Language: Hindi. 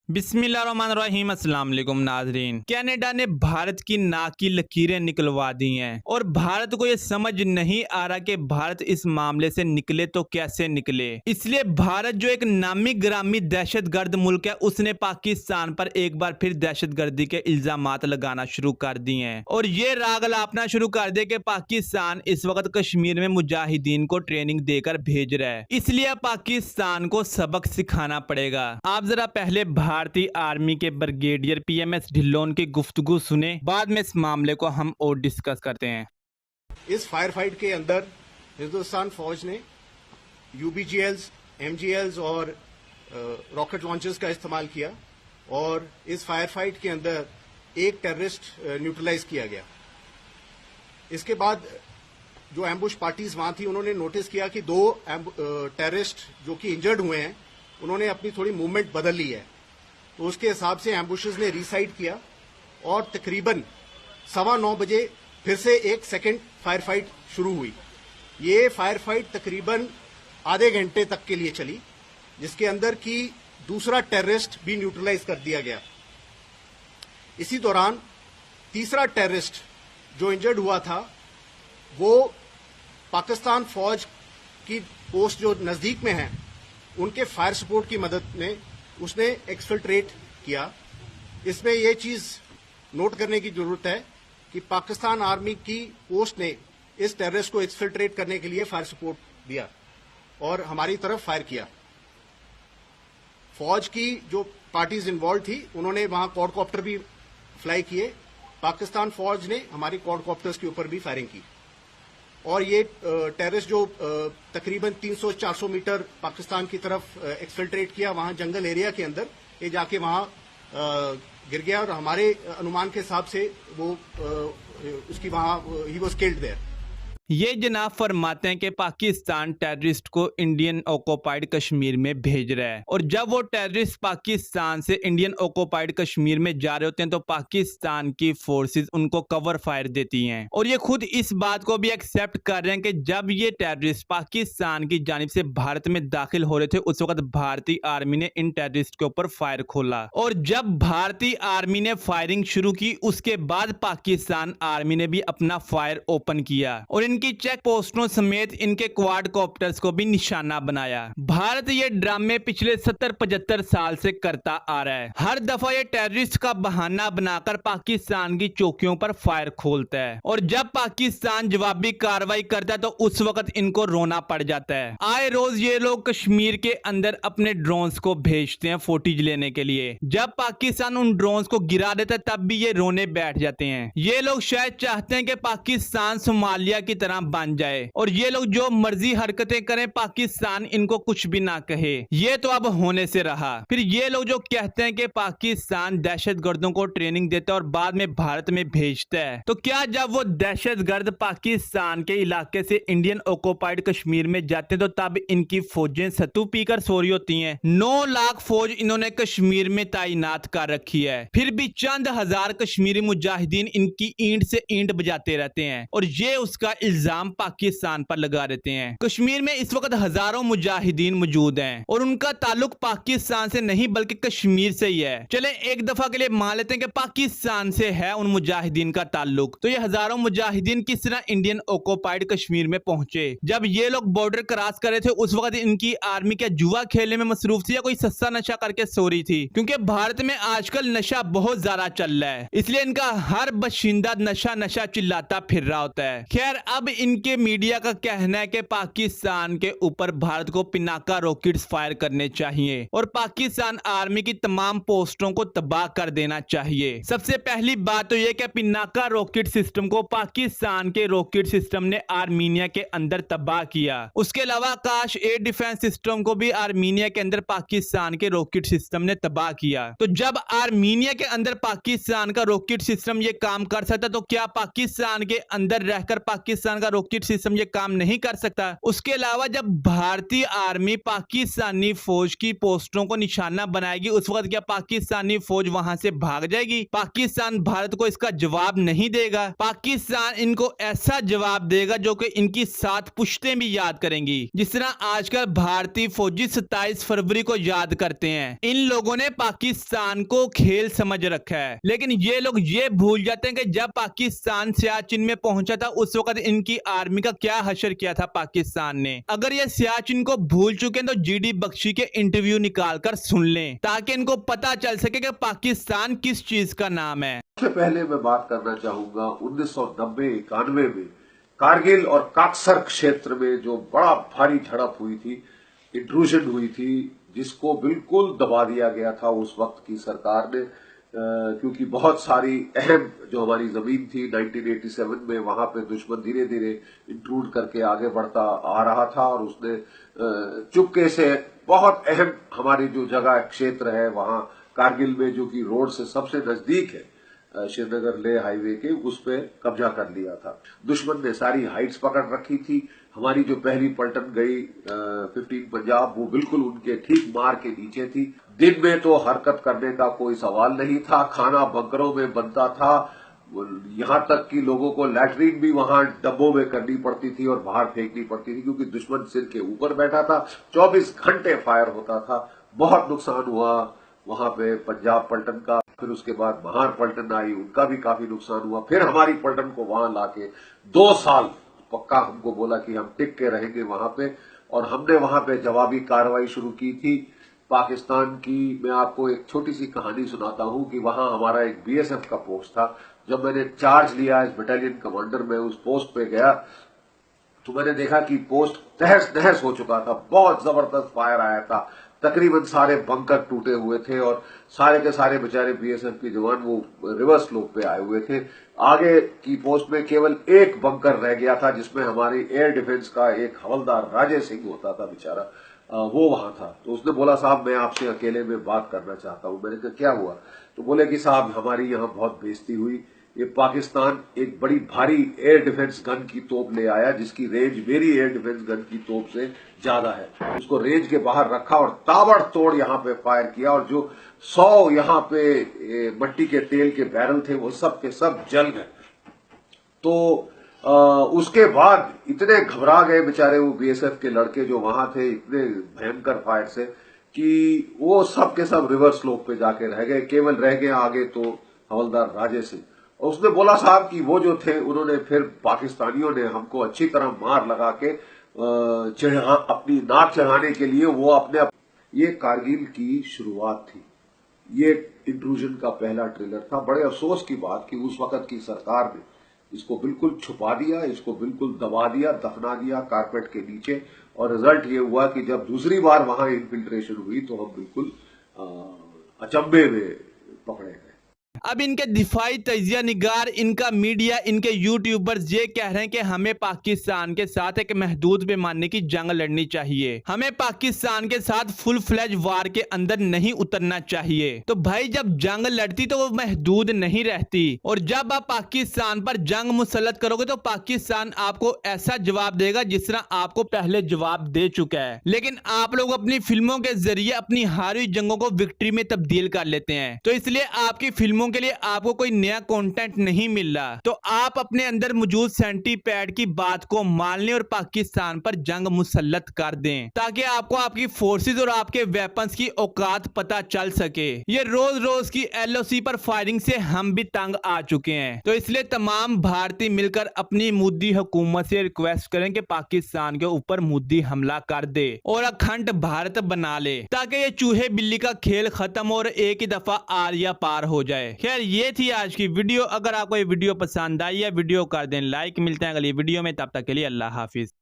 बिस्मिल्लाहिर्रहमानिर्रहीम। अस्सलाम वालेकुम नाजरीन। कनाडा ने भारत की नाक की लकीरें निकलवा दी हैं और भारत को ये समझ नहीं आ रहा कि भारत इस मामले से निकले तो कैसे निकले। इसलिए भारत जो एक नामी ग्रामी दहशतगर्द मुल्क है, उसने पाकिस्तान पर एक बार फिर दहशतगर्दी के इल्जामात लगाना शुरू कर दिए हैं और ये राग लापना शुरू कर दिया कि पाकिस्तान इस वक्त कश्मीर में मुजाहिदीन को ट्रेनिंग देकर भेज रहा है, इसलिए पाकिस्तान को सबक सिखाना पड़ेगा। आप जरा पहले भारतीय आर्मी के ब्रिगेडियर पीएमएस ढिल्लोन की गुफ्तगू सुने, बाद में इस मामले को हम और डिस्कस करते हैं। इस फायर फाइट के अंदर हिंदुस्तान फौज ने यूबीजीएल्स, एमजीएल्स और रॉकेट लॉन्चर्स का इस्तेमाल किया और इस फायर फाइट के अंदर एक टेररिस्ट न्यूट्रलाइज किया गया। इसके बाद जो एम्बुश पार्टीज वहां थी, उन्होंने नोटिस किया कि दो टेररिस्ट जो कि इंजर्ड हुए हैं, उन्होंने अपनी थोड़ी मूवमेंट बदल ली है, तो उसके हिसाब से एम्बुशेस ने रिसाइड किया और तकरीबन 9:15 बजे फिर से एक सेकेंड फायर फाइट शुरू हुई। ये फायर फाइट तकरीबन आधे घंटे तक के लिए चली, जिसके अंदर की दूसरा टेररिस्ट भी न्यूट्रलाइज कर दिया गया। इसी दौरान तीसरा टेररिस्ट जो इंजर्ड हुआ था, वो पाकिस्तान फौज की पोस्ट जो नजदीक में है, उनके फायर सपोर्ट की मदद में उसने एक्सफिल्ट्रेट किया। इसमें यह चीज नोट करने की जरूरत है कि पाकिस्तान आर्मी की पोस्ट ने इस टेररिस्ट को एक्सफिल्ट्रेट करने के लिए फायर सपोर्ट दिया और हमारी तरफ फायर किया। फौज की जो पार्टीज इन्वॉल्व थी, उन्होंने वहां क्वाडकॉप्टर भी फ्लाई किए। पाकिस्तान फौज ने हमारी क्वाडकॉप्टर्स के ऊपर भी फायरिंग की और ये टेररिस्ट जो तकरीबन 300-400 मीटर पाकिस्तान की तरफ एक्सफिल्ट्रेट किया, वहां जंगल एरिया के अंदर ये जाके वहां गिर गया और हमारे अनुमान के हिसाब से वो उसकी वहां ही वाज किल्ड देयर। ये जनाब फरमाते हैं कि पाकिस्तान टेररिस्ट को इंडियन ऑक्युपाइड कश्मीर में भेज रहा है और जब वो टेररिस्ट पाकिस्तान से इंडियन ऑक्युपाइड कश्मीर में जा रहे होते हैं तो पाकिस्तान की फोर्सेस उनको कवर फायर देती हैं और ये खुद इस बात को भी एक्सेप्ट कर रहे हैं कि जब ये टेररिस्ट पाकिस्तान की जानिब से भारत में दाखिल हो रहे थे, उस वक्त भारतीय आर्मी ने इन टेररिस्ट के ऊपर फायर खोला और जब भारतीय आर्मी ने फायरिंग शुरू की, उसके बाद पाकिस्तान आर्मी ने भी अपना फायर ओपन किया और इनकी चेक पोस्टों समेत इनके क्वाडकॉप्टर्स को भी निशाना बनाया। भारत ये ड्रामे पिछले 70-75 साल से करता आ रहा है। हर दफा ये टेररिस्ट का बहाना बनाकर पाकिस्तान की चौकियों पर फायर खोलता है और जब पाकिस्तान जवाबी कार्रवाई करता है तो उस वक्त इनको रोना पड़ जाता है। आए रोज ये लोग कश्मीर के अंदर अपने ड्रोन्स को भेजते हैं फुटेज लेने के लिए। जब पाकिस्तान उन ड्रोन्स को गिरा देता है तब भी ये रोने बैठ जाते हैं। ये लोग शायद चाहते हैं कि पाकिस्तान सोमालिया की तरह बन जाए और ये लोग जो मर्जी हरकतें करें, पाकिस्तान इनको कुछ भी ना कहे। ये तो अब होने से रहा। फिर ये लोग जो कहते हैं कि पाकिस्तान दहशतगर्दों को ट्रेनिंग देता है और बाद में भारत में भेजता है, तो क्या जब वो दहशतगर्द पाकिस्तान के इलाके से इंडियन ऑक्युपाइड कश्मीर में जाते हैं तो तब इनकी फौजें सत्तू पीकर सो रही होती हैं? 9 लाख फौज इन्होंने कश्मीर में तैनात कर रखी है, फिर भी चंद हजार कश्मीरी मुजाहिदीन इनकी ईंट से ईंट बजाते रहते हैं और ये उसका इल्जाम पाकिस्तान पर लगा देते हैं। कश्मीर में इस वक्त हजारों मुजाहिदीन मौजूद हैं और उनका ताल्लुक पाकिस्तान से नहीं बल्कि कश्मीर से ही है। चले एक दफा के लिए मान लेते हैं कि पाकिस्तान से है उन मुजाहिदीन का ताल्लुक, तो ये हजारों मुजाहिदीन किस तरह इंडियन ऑक्युपाइड कश्मीर में पहुंचे? जब ये लोग बॉर्डर क्रॉस कर रहे थे उस वक्त इनकी आर्मी क्या जुआ खेलने में मसरूफ थी या कोई सस्ता नशा करके सो रही थी? क्योंकि भारत में आजकल नशा बहुत ज्यादा चल रहा है, इसलिए इनका हर बाशिंदा नशा नशा चिल्लाता फिर रहा होता है। खैर, अब इनके मीडिया का कहना है कि पाकिस्तान के ऊपर भारत को पिनाका रॉकेट्स फायर करने चाहिए और पाकिस्तान आर्मी की तमाम पोस्टों को तबाह कर देना चाहिए। सबसे पहली बात तो यह कि पिनाका रॉकेट सिस्टम को पाकिस्तान के रॉकेट सिस्टम ने आर्मीनिया के अंदर तबाह किया। उसके अलावा आकाश एयर डिफेंस सिस्टम को भी आर्मीनिया के अंदर पाकिस्तान के रॉकेट सिस्टम ने तबाह किया। तो जब आर्मीनिया के अंदर पाकिस्तान का रॉकेट सिस्टम ये काम कर सकता, तो क्या पाकिस्तान के अंदर रहकर पाकिस्तान पाकिस्तान का रॉकेट सिस्टम ये काम नहीं कर सकता। उसके अलावा जब भारतीय आर्मी पाकिस्तानी फौज की पोस्टों को निशाना बनाएगी उस वक्त क्या पाकिस्तानी फौज वहां से भाग जाएगी? पाकिस्तान भारत को इसका जवाब नहीं देगा। पाकिस्तान इनको ऐसा जवाब देगा जो कि इनकी 7 पुश्तें भी याद करेंगी। जिस तरह आजकल भारतीय फौजी 27 फरवरी को याद करते हैं। इन लोगों ने पाकिस्तान को खेल समझ रखा है, लेकिन ये लोग ये भूल जाते हैं कि जब पाकिस्तान सियाचिन में पहुंचा था उस वक्त इनकी आर्मी का क्या हशर किया था पाकिस्तान ने। अगर ये सियाचिन को भूल चुके हैं तो जीडी बख्शी के इंटरव्यू निकाल कर सुन लें ताकि इनको पता चल सके कि पाकिस्तान किस चीज का नाम है। सबसे पहले मैं बात करना चाहूंगा 1990-91 में कारगिल और काकसर क्षेत्र में जो बड़ा भारी झड़प हुई थी, इंट्रूजन हुई थी, जिसको बिल्कुल दबा दिया गया था उस वक्त की सरकार ने, क्योंकि बहुत सारी अहम जो हमारी जमीन थी 1987 में वहां पे दुश्मन धीरे धीरे इंट्रूड करके आगे बढ़ता आ रहा था और उसने चुपके से बहुत अहम हमारी जो जगह क्षेत्र है वहां कारगिल में, जो कि रोड से सबसे नजदीक है श्रीनगर लेह हाईवे के, उस पे कब्जा कर लिया था। दुश्मन ने सारी हाइट्स पकड़ रखी थी। हमारी जो पहली पलटन गई 15 पंजाब, वो बिल्कुल उनके ठीक मार के नीचे थी। दिन में तो हरकत करने का कोई सवाल नहीं था, खाना बंकरों में बनता था, यहां तक कि लोगों को लैट्रीन भी वहां डब्बों में करनी पड़ती थी और बाहर फेंकनी पड़ती थी, क्योंकि दुश्मन सिर के ऊपर बैठा था। 24 घंटे फायर होता था। बहुत नुकसान हुआ वहां पे पंजाब पलटन का। फिर उसके बाद महार पलटन आई, उनका भी काफी नुकसान हुआ। फिर हमारी पलटन को वहां लाके 2 साल पक्का हमको बोला कि हम टिक के रहेंगे वहां पे, और हमने वहां पे जवाबी कार्रवाई शुरू की थी पाकिस्तान की। मैं आपको एक छोटी सी कहानी सुनाता हूं कि वहां हमारा एक बीएसएफ का पोस्ट था। जब मैंने चार्ज लिया एज बटालियन कमांडर, मैं उस पोस्ट पे गया तो मैंने देखा कि पोस्ट तहस नहस हो चुका था। बहुत जबरदस्त फायर आया था, तकरीबन सारे बंकर टूटे हुए थे और सारे के सारे बेचारे बीएसएफ के जवान वो रिवर्स स्लोप पे आए हुए थे। आगे की पोस्ट में केवल एक बंकर रह गया था, जिसमें हमारी एयर डिफेंस का एक हवलदार राजे सिंह होता था बेचारा, वो वहां था। तो उसने बोला, साहब मैं आपसे अकेले में बात करना चाहता हूं। मैंने कहा क्या हुआ? तो बोले कि साहब हमारी यहाँ बहुत बेइज्जती हुई। ये पाकिस्तान एक बड़ी भारी एयर डिफेंस गन की तोप ले आया, जिसकी रेंज मेरी एयर डिफेंस गन की तोप से ज्यादा है। उसको रेंज के बाहर रखा और ताबड़तोड़ यहाँ पे फायर किया, और जो 100 यहाँ पे मट्टी के तेल के बैरल थे वो सब के सब जल गए। तो उसके बाद इतने घबरा गए बेचारे वो बीएसएफ के लड़के जो वहां थे, इतने भयंकर फायर से, कि वो सब के सब रिवर्स स्लोप पे जाके रह गए। केवल रह गए आगे तो हवलदार राजे सिंह। और उसने बोला साहब कि वो जो थे उन्होंने फिर पाकिस्तानियों ने हमको अच्छी तरह मार लगा के अपनी नाक चढ़ाने के लिए वो अपने ये कारगिल की शुरुआत थी। ये इंट्रूजन का पहला ट्रेलर था। बड़े अफसोस की बात कि उस वक्त की सरकार ने इसको बिल्कुल छुपा दिया, इसको बिल्कुल दबा दिया, दफना दिया कारपेट के नीचे, और रिजल्ट ये हुआ कि जब दूसरी बार वहां इन्फिल्ट्रेशन हुई तो हम बिल्कुल अचंभे में पकड़े गए। अब इनके दिफाई तजिया निगार, इनका मीडिया, इनके यूट्यूबर्स ये कह रहे हैं कि हमें पाकिस्तान के साथ एक महदूद पैमाने की जंग लड़नी चाहिए, हमें पाकिस्तान के साथ फुल फ्लैज वार के अंदर नहीं उतरना चाहिए। तो भाई जब जंग लड़ती तो वो महदूद नहीं रहती, और जब आप पाकिस्तान पर जंग मुसल्लत करोगे तो पाकिस्तान आपको ऐसा जवाब देगा जिस तरह आपको पहले जवाब दे चुका है। लेकिन आप लोग अपनी फिल्मों के जरिए अपनी हारी जंगों को विक्ट्री में तब्दील कर लेते हैं, तो इसलिए आपकी फिल्मों के लिए आपको कोई नया कंटेंट नहीं मिल रहा। तो आप अपने अंदर मौजूद सेंटीपैड की बात को मान लें और पाकिस्तान पर जंग मुसल्लत कर दें, ताकि आपको आपकी फोर्सेस और आपके वेपन्स की औकात पता चल सके। ये रोज रोज की एलओसी पर फायरिंग से हम भी तंग आ चुके हैं। तो इसलिए तमाम भारतीय मिलकर अपनी मोदी हुकूमत से रिक्वेस्ट करें कि पाकिस्तान के ऊपर मोदी हमला कर दे और अखंड भारत बना ले, ताकि ये चूहे बिल्ली का खेल खत्म और एक ही दफा आर या पार हो जाए। खैर ये थी आज की वीडियो। अगर आपको ये वीडियो पसंद आई है वीडियो कर दें लाइक। मिलते हैं अगली वीडियो में, तब तक के लिए अल्लाह हाफिज।